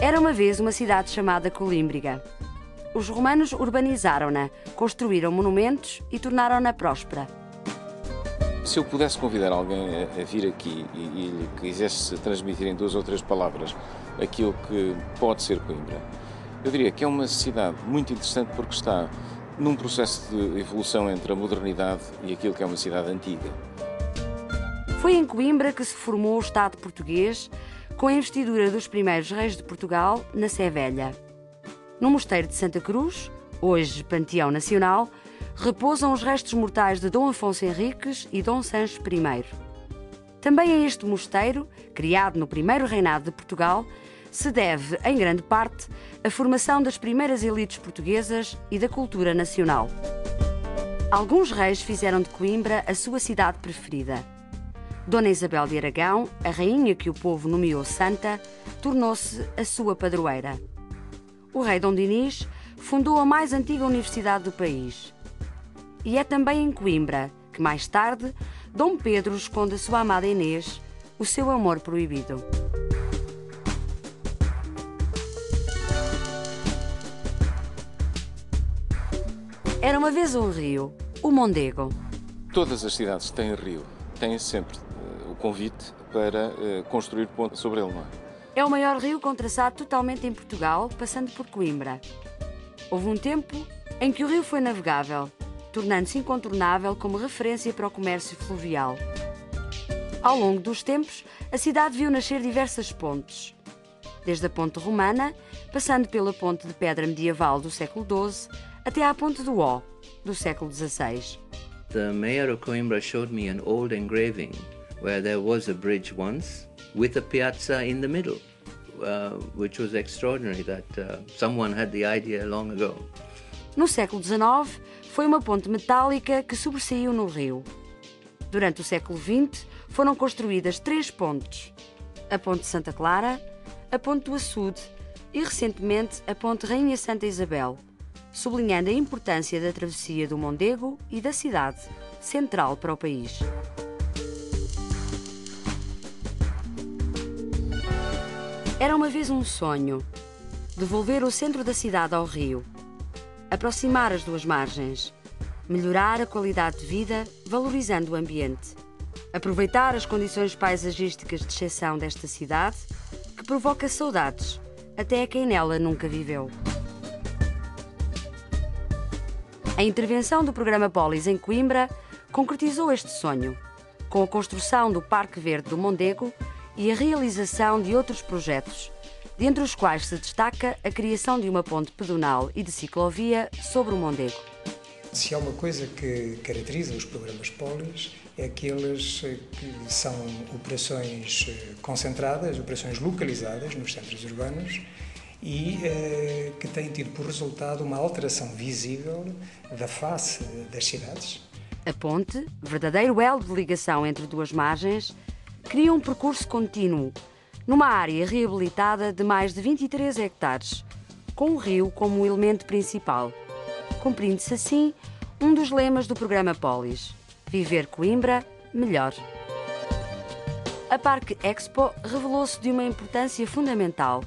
Era uma vez uma cidade chamada Colímbriga. Os romanos urbanizaram-na, construíram monumentos e tornaram-na próspera. Se eu pudesse convidar alguém a vir aqui e lhe quisesse transmitir em 2 ou 3 palavras aquilo que pode ser Coimbra, eu diria que é uma cidade muito interessante porque está num processo de evolução entre a modernidade e aquilo que é uma cidade antiga. Foi em Coimbra que se formou o Estado português, com a investidura dos primeiros reis de Portugal na Sé Velha. No Mosteiro de Santa Cruz, hoje Panteão Nacional, repousam os restos mortais de Dom Afonso Henriques e Dom Sancho I. Também a este mosteiro, criado no primeiro reinado de Portugal, se deve, em grande parte, a formação das primeiras elites portuguesas e da cultura nacional. Alguns reis fizeram de Coimbra a sua cidade preferida. Dona Isabel de Aragão, a rainha que o povo nomeou santa, tornou-se a sua padroeira. O rei Dom Dinis fundou a mais antiga universidade do país. E é também em Coimbra que, mais tarde, Dom Pedro esconde a sua amada Inês, o seu amor proibido. Era uma vez um rio, o Mondego. Todas as cidades têm rio, têm sempre o convite para construir ponte sobre ele, não é? É o maior rio com traçado totalmente em Portugal, passando por Coimbra. Houve um tempo em que o rio foi navegável, tornando-se incontornável como referência para o comércio fluvial. Ao longo dos tempos, a cidade viu nascer diversas pontes. Desde a ponte romana, passando pela ponte de pedra medieval do século XII, até à ponte do Ó, do século XVI. The mayor of Coimbra showed me an old engraving where there was a bridge once with a piazza in the middle, which was extraordinary that someone had the idea long ago. No século XIX, foi uma ponte metálica que sobressaiu no rio. Durante o século XX, foram construídas 3 pontes: a Ponte de Santa Clara, a Ponte do Açude e, recentemente, a Ponte Rainha Santa Isabel, sublinhando a importância da travessia do Mondego e da cidade, central para o país. Era uma vez um sonho: devolver o centro da cidade ao rio, aproximar as 2 margens, melhorar a qualidade de vida valorizando o ambiente, aproveitar as condições paisagísticas de exceção desta cidade que provoca saudades até a quem nela nunca viveu. A intervenção do programa Polis em Coimbra concretizou este sonho, com a construção do Parque Verde do Mondego e a realização de outros projetos, dentre os quais se destaca a criação de uma ponte pedonal e de ciclovia sobre o Mondego. Se há uma coisa que caracteriza os programas Polis, é aqueles que são operações concentradas, operações localizadas nos centros urbanos e que têm tido por resultado uma alteração visível da face das cidades. A ponte, verdadeiro elo de ligação entre 2 margens, cria um percurso contínuo, numa área reabilitada de mais de 23 hectares, com o rio como elemento principal. Cumprindo-se assim um dos lemas do programa Polis: viver Coimbra melhor. A Parque Expo revelou-se de uma importância fundamental,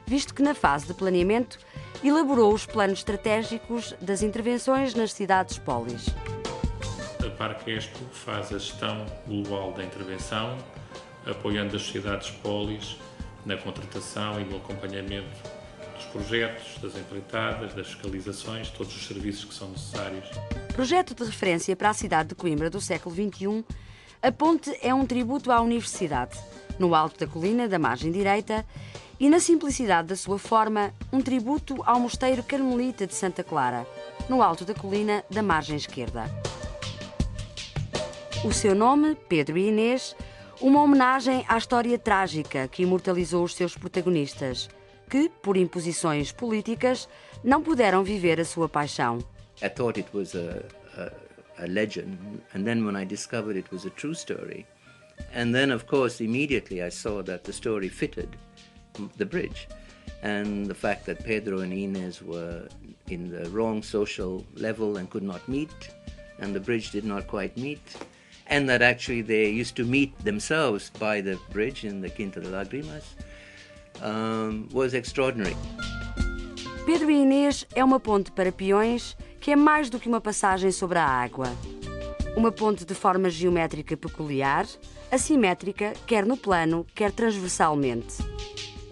visto que na fase de planeamento elaborou os planos estratégicos das intervenções nas cidades Polis. A Parque Expo faz a gestão global da intervenção, apoiando as sociedades Polis na contratação e no acompanhamento dos projetos, das empreitadas, das fiscalizações, todos os serviços que são necessários. Projeto de referência para a cidade de Coimbra do século XXI, a ponte é um tributo à universidade, no alto da colina da margem direita, e na simplicidade da sua forma, um tributo ao Mosteiro Carmelita de Santa Clara, no alto da colina da margem esquerda. O seu nome, Pedro e Inês, uma homenagem à história trágica que imortalizou os seus protagonistas, que, por imposições políticas, não puderam viver a sua paixão. I thought it was a legend, and then when I discovered it was a true story, and then of course immediately I saw that the story fitted the bridge, and the fact that Pedro and Inés were in the wrong social level and could not meet, and the bridge did not quite meet, and that actually they used to meet themselves by the bridge in the Quinta de Lágrimas. was extraordinary. Pedro e Inês é uma ponte para peões que é mais do que uma passagem sobre a água. Uma ponte de forma geométrica peculiar, assimétrica, quer no plano, quer transversalmente.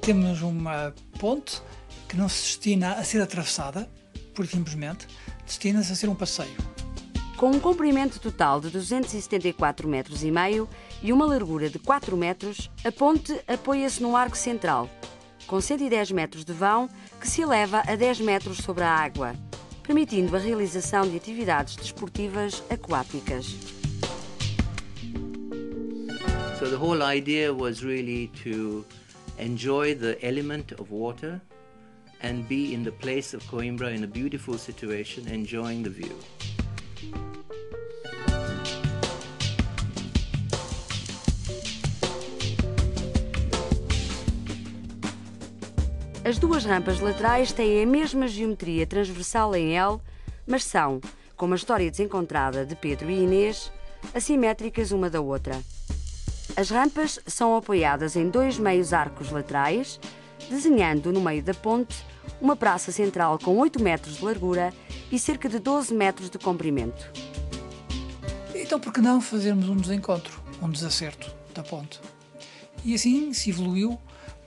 Temos uma ponte que não se destina a ser atravessada, por simplesmente, destina-se a ser um passeio. Com um comprimento total de 274,5 metros e uma largura de 4 metros, a ponte apoia-se num arco central, com 110 metros de vão, que se eleva a 10 metros sobre a água, permitindo a realização de atividades desportivas aquáticas. So the whole idea was really to enjoy the element of water and be in the place of Coimbra in a beautiful situation, enjoying the view. As duas rampas laterais têm a mesma geometria transversal em L, mas são, como a história desencontrada de Pedro e Inês, assimétricas uma da outra. As rampas são apoiadas em 2 meios arcos laterais, desenhando no meio da ponte uma praça central com 8 metros de largura e cerca de 12 metros de comprimento. Então, por que não fazermos um desencontro, um desacerto da ponte? E assim se evoluiu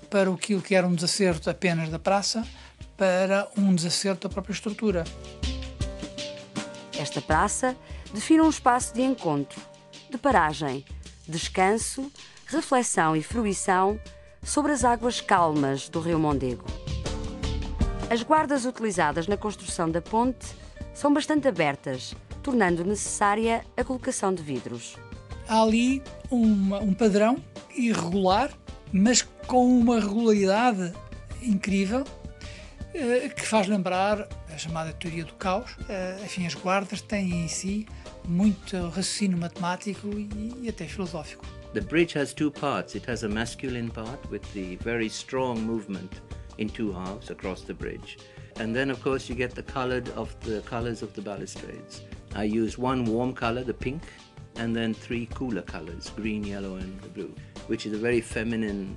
para aquilo que era um desacerto apenas da praça, para um desacerto da própria estrutura. Esta praça define um espaço de encontro, de paragem, descanso, reflexão e fruição sobre as águas calmas do Rio Mondego. As guardas utilizadas na construção da ponte são bastante abertas, tornando necessária a colocação de vidros. Há ali um padrão irregular, mas com uma regularidade incrível, que faz lembrar a chamada teoria do caos. Enfim, as guardas têm em si muito raciocínio matemático e até filosófico. The bridge has 2 parts. It has a masculine part with the very strong movement in 2 halves across the bridge. And then, of course, you get the colors of the balustrades. I used 1 warm color, the pink, and then 3 cooler colors, green, yellow, and blue, which is a very feminine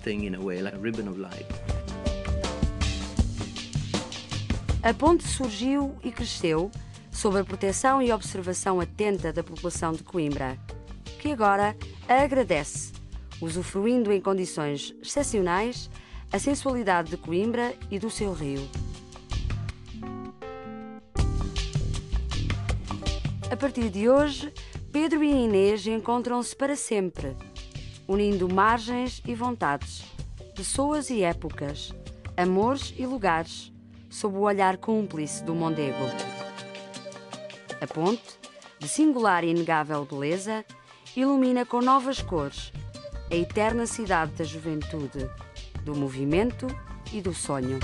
thing in a way, like a ribbon of light. A ponte surgiu e cresceu sob a proteção e observação atenta da população de Coimbra, que agora a agradece, usufruindo em condições excepcionais a sensualidade de Coimbra e do seu rio. A partir de hoje, Pedro e Inês encontram-se para sempre, unindo margens e vontades, pessoas e épocas, amores e lugares, sob o olhar cúmplice do Mondego. A ponte, de singular e inegável beleza, ilumina com novas cores a eterna cidade da juventude, do movimento e do sonho.